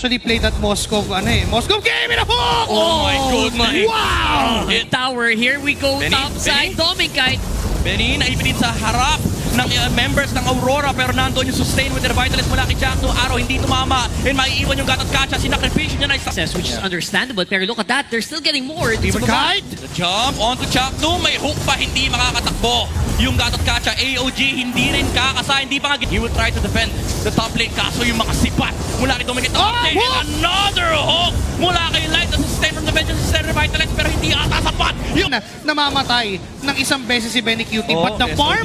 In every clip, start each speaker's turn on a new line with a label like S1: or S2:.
S1: actually played that Moskov, Moskov game in a hook!
S2: Oh my goodness.
S1: Wow!
S3: Tower, here we go,
S2: Benny,
S3: top side, Dominic.
S2: Benin ay pinit sa harap ng members ng Aurora pero nandoon yung sustain with the Revitalists mula kay Jack. Araw hindi tumama and maiiwan yung Gatot Kacha. Sinakripisyo niya na
S3: Success, which is understandable, pero look at that, they're still getting more.
S1: Demon Kite!
S2: The jump onto Chakno. May hook pa, hindi makakatakbo. Yung Gatot Kacha, AOG, hindi rin kakasa. Hindi pa nga. He will try to defend the top lane. Kaso yung mga sipat mula kay Dominic. And another hook mula kay Light. The sustain from the bench. Sustain Revitalists pero hindi ata sapat. Yung
S1: Namamatay ng isang beses si Benny Cutie, but the farm...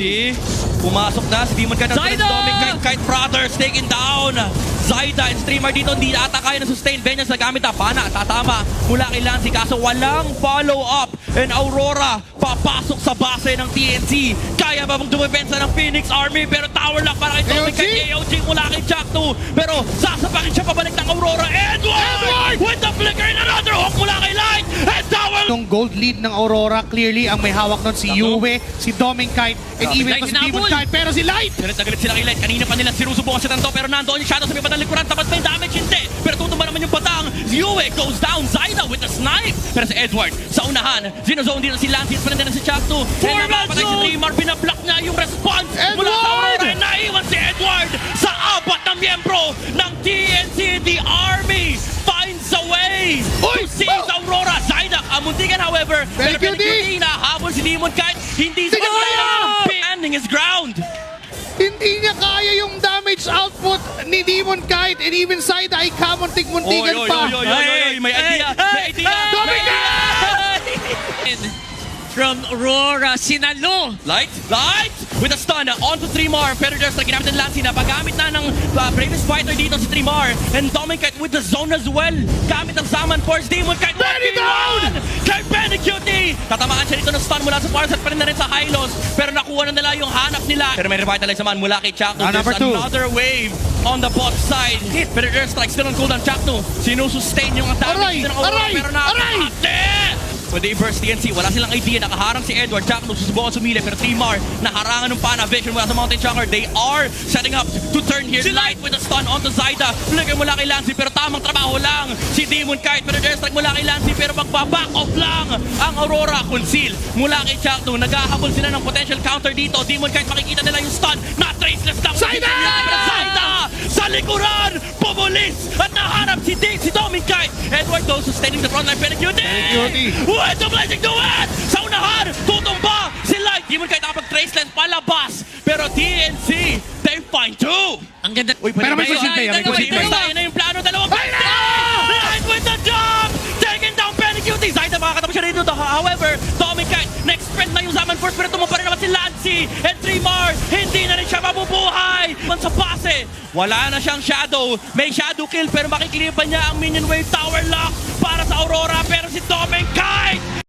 S2: Pumasok na si Demon Kite.
S3: Zyda!
S2: Kite Brothers taken down. Zyda and streamer dito hindi ata kaya na sustain. Vengeance na gamit pana. Tatama mula kay Lancy. Kaso walang follow-up. And Aurora papasok sa base ng TNC. Kaya ba bang dumepensa ng Phoenix Army? Pero tower lock para kay Dominic kay AOG mula kay Jack 2. Pero sasapakin siya pabalik ng Aurora. Edward! With the flicker and another hook mula kay Light. And tower
S1: Yung gold lead ng Aurora, clearly ang may hawak nun si Yue, si Dominic Kite, and even
S3: Light
S1: pa si Demon
S3: hinabol.
S1: Kite, pero si Light!
S2: galit na galit sila kay Light. Kanina pa nila sinusubukan sa tanto pero nandoon yung shadow sa may bandang likuran. Tapos may damage hindi. Pero tutumba naman yung batang. Yue goes down. Zyda with the snipe. Pero si Edward sa unahan. Zinozone dito si Lance. Pa rin si Chuck 2. And napapatay si Dreamer. Pinablock niya yung response. Mula sa Aurora. And naiwan si Edward sa apat na miyembro ng TNC. The Army finds a way to seize Aurora. Zyda amuntikan however. Pero Cutie nahabol si Demon Kite. Hindi sa standing his ground.
S1: Hindi niya kaya yung damage output ni Demon Kite, and even Zyda ay kamuntik-muntikan pa.
S2: May idea. May idea.
S1: Dominic
S3: From Aurora, sinalo.
S2: Light with a stun onto Trimar. Pero just like ginamit ng Lancy na paggamit na ng bravest fighter dito si Trimar. And Dominic with the zone as well. Gamit ng Zaman Force. Demon Kite.
S1: Benny down!
S2: Kay Benny Cutie! Tatamaan siya dito ng stun mula sa Parasat pa rin na rin sa Hylos. Pero nakuha na nila yung hanap nila. Pero may revitalize naman mula kay Chakno.
S1: Number
S2: There's
S1: two.
S2: another wave on the bot side. Pero Airstrike still on cooldown. Chakno sinusustain yung damage ng Aurora. Pero nakakate! When they burst TNC, wala silang idea. Nakaharang si Edward. Chakno susubukan sumili. Pero Trimar, naharangan ng pana. Vision mula sa Mountain Chunker. They are setting up to turn here. Light with a stun onto Zyda. Flicker mula kay Lancy. Pero tamang trabaho lang si Demon Kite. Pero Airstrike mula kay Lancy. Pero magbaback off lang ang Aurora. Conceal mula kay Chakno. Naghahabol sila ng potential counter dito. Demon Kite, makikita nila yung stun. Na-traceless lang.
S1: Zyda!
S2: Zyda! Sa likuran! Pumulis! At naharap si Dominic Kite. Edward though sustaining the frontline. Benny Cutie! With the blessing to it! Sa unahan, tutumba si Light. Demon Kite nakapag-traceless palabas. Pero TNC, they find two.
S3: Ang ganda.
S1: Pero may kusinti, may kusinti.
S2: Tayo na yung plano. Dalawang Light with the jump! Taking down Benny Cutie. Zyda makakatapos siya rito. However, Dominic Kite, next sprint na yung Zaman Force. Pero tumumpa rin naman si Lancy and Trimar. Hindi na rin siya mabubuhay. Sa base, wala na siyang shadow. May shadow kill pero makikilipan niya ang minion wave tower lock para sa Aurora. Pero si Dominic Kite